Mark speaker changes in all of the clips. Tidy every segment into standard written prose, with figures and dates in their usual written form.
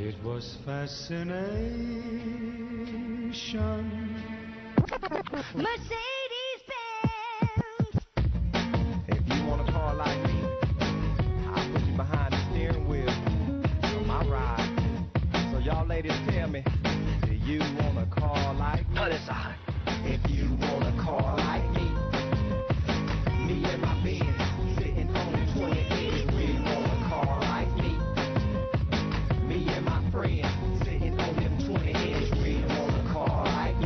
Speaker 1: It was fascination.
Speaker 2: Mercedes-Benz.
Speaker 3: If you want a car like me, I'll put you behind the steering wheel of my ride. So y'all ladies tell me, do you want a car like me? If you want a car like me and my Benz sitting on the 20-inch rim. Want a car like me and my friends sitting on them 20-inch rim. Want a car like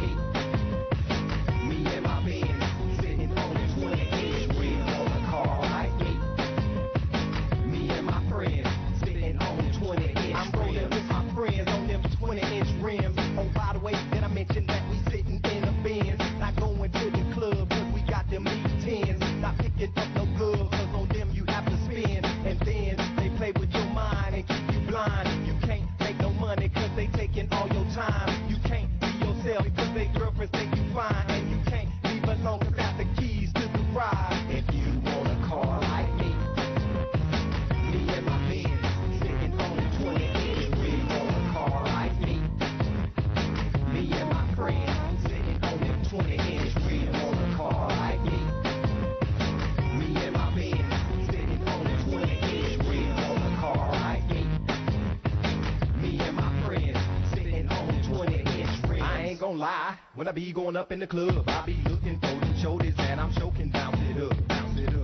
Speaker 3: me and my Benz sitting on the 20-inch rim. Want a car like me and my friends sitting on the 20-inch rim. I'm rolling with my friends on them 20-inch rims. Oh, by the way, did I mention that we sitting in a Benz? Not going to the club, cause we got them E10s. Not picking up no good, cause on them you have to spend. And then they play with your mind and keep you blind. You can't make no money cause they taking all your time. You can't be yourself because they girlfriends think you fine. And you can't leave alone cause that's the keys to the ride. If you want a car like me and my Benz sitting on the 20-inch rim. Want a car like me and my friends sitting on them 20-inch rim. Want a car like me and my Benz sitting on the 20-inch rim. Want a car like me and my friends sitting on the 20-inch rim. I ain't gonna lie, when I be going up in the club, I be looking for them shoulders and I'm choking, bounce it up.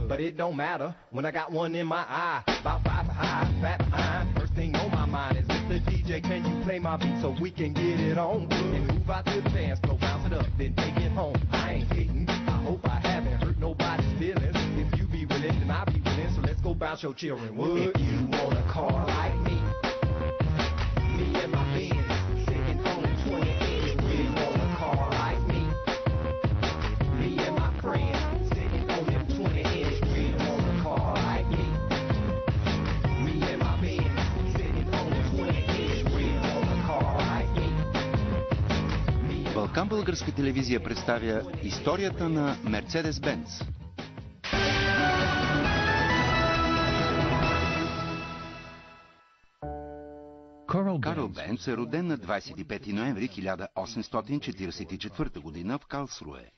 Speaker 3: But it don't matter when I got one in my eye, about 5 high, fat behind. First thing on my mind is, Mr. DJ, can you play my beat so we can get it on? And move out to the dance floor, bounce it up, then take it home. I ain't hating, I hope I haven't hurt nobody's feelings. If you be willing, then I'll be willing, so let's go bounce your children. If you want a car like me and my Benz sitting on the 20-inch rim. Want a car like me and my friends sitting on them 20-inch rim. Want a car like me and my Benz sitting on the 20-inch rim. Want a car like me.
Speaker 4: Балкан Българска телевизия представя историята на Мерцедес-Бенц. Карл Бенц е роден на 25 ноември 1844 година в Карлсруе.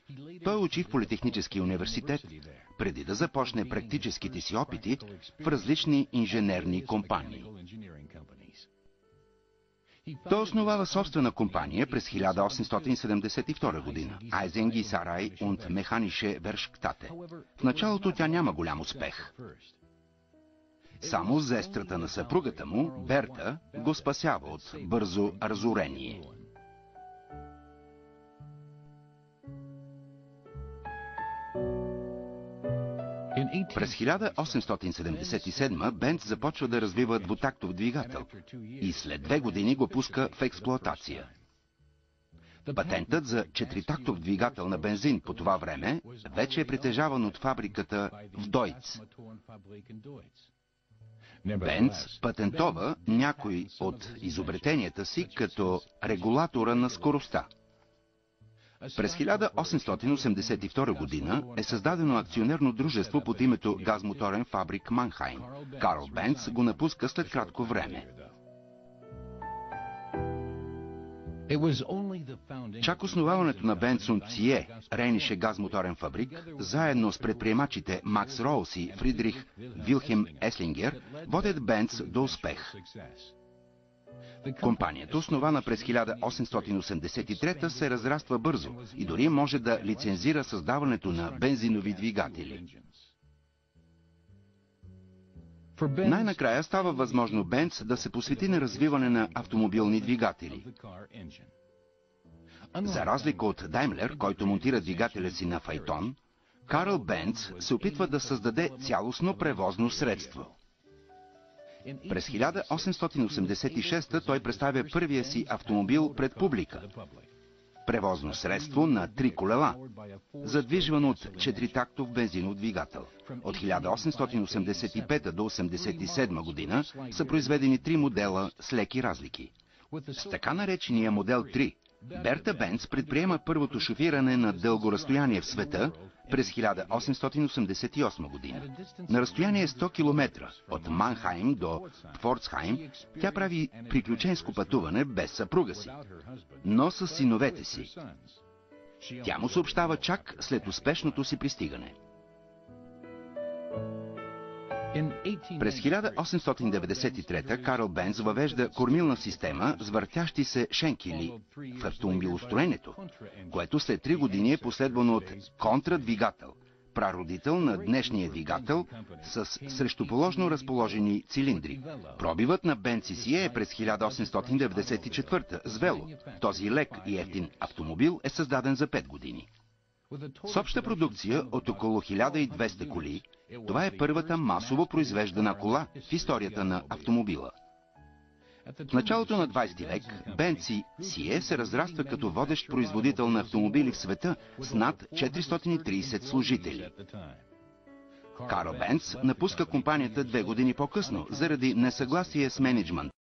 Speaker 4: Той учи в Политехническия университет, преди да започне практическите си опити в различни инженерни компании. Той основава собствена компания през 1872 година, Eisengisserei und Mechanische Werkstätte. В началото тя няма голям успех. Само зестрата на съпругата му, Берта, го спасява от бързо разорение. През 1877 Бенц започва да развива двутактов двигател и след 2 години го пуска в експлоатация. Патентът за 4-тактов двигател на бензин по това време вече е притежаван от фабриката в Дойц. Бенц патентова някои от изобретенията си като регулатора на скоростта. През 1882 година е създадено акционерно дружество под името Газмоторен фабрик Манхайм. Карл Бенц го напуска след кратко време. Чак основаването на Бенц und Cie, Рейнише газмоторен фабрик, заедно с предприемачите Макс Роуз и Фридрих Вилхем Еслингер, водят Бенц до успех. Компанията, основана през 1883, се разраства бързо и дори може да лицензира създаването на бензинови двигатели. Най-накрая става възможно Бенц да се посвети на развиване на автомобилни двигатели. За разлика от Даймлер, който монтира двигателя си на файтон, Карл Бенц се опитва да създаде цялостно превозно средство. През 1886 той представя първия си автомобил пред публика. Превозно средство на 3 колела, задвижвано от 4-тактов бензинов двигател. От 1885 до 1987 година са произведени 3 модела с леки разлики. С така наречения модел 3 Берта Бенц предприема първото шофиране на дълго разстояние в света през 1888 година. На разстояние 100 км от Манхайм до Пфорцхайм тя прави приключенско пътуване без съпруга си, но с синовете си. Тя му съобщава чак след успешното си пристигане. През 1893 Карл Бенц въвежда кормилна система с въртящи се шенкели в автомобилостроенето, което след 3 години е последвано от контрадвигател, прародител на днешния двигател с срещуположно разположени цилиндри. Пробивът на Бенц и Сие е през 1894 с вело. Този лек и ефтин автомобил е създаден за 5 години. С обща продукция от около 1200 коли, това е първата масово произвеждана кола в историята на автомобила. В началото на 20 век Бенц и Сие се разраства като водещ производител на автомобили в света с над 430 служители. Карл Бенц напуска компанията 2 години по-късно заради несъгласие с мениджмънт.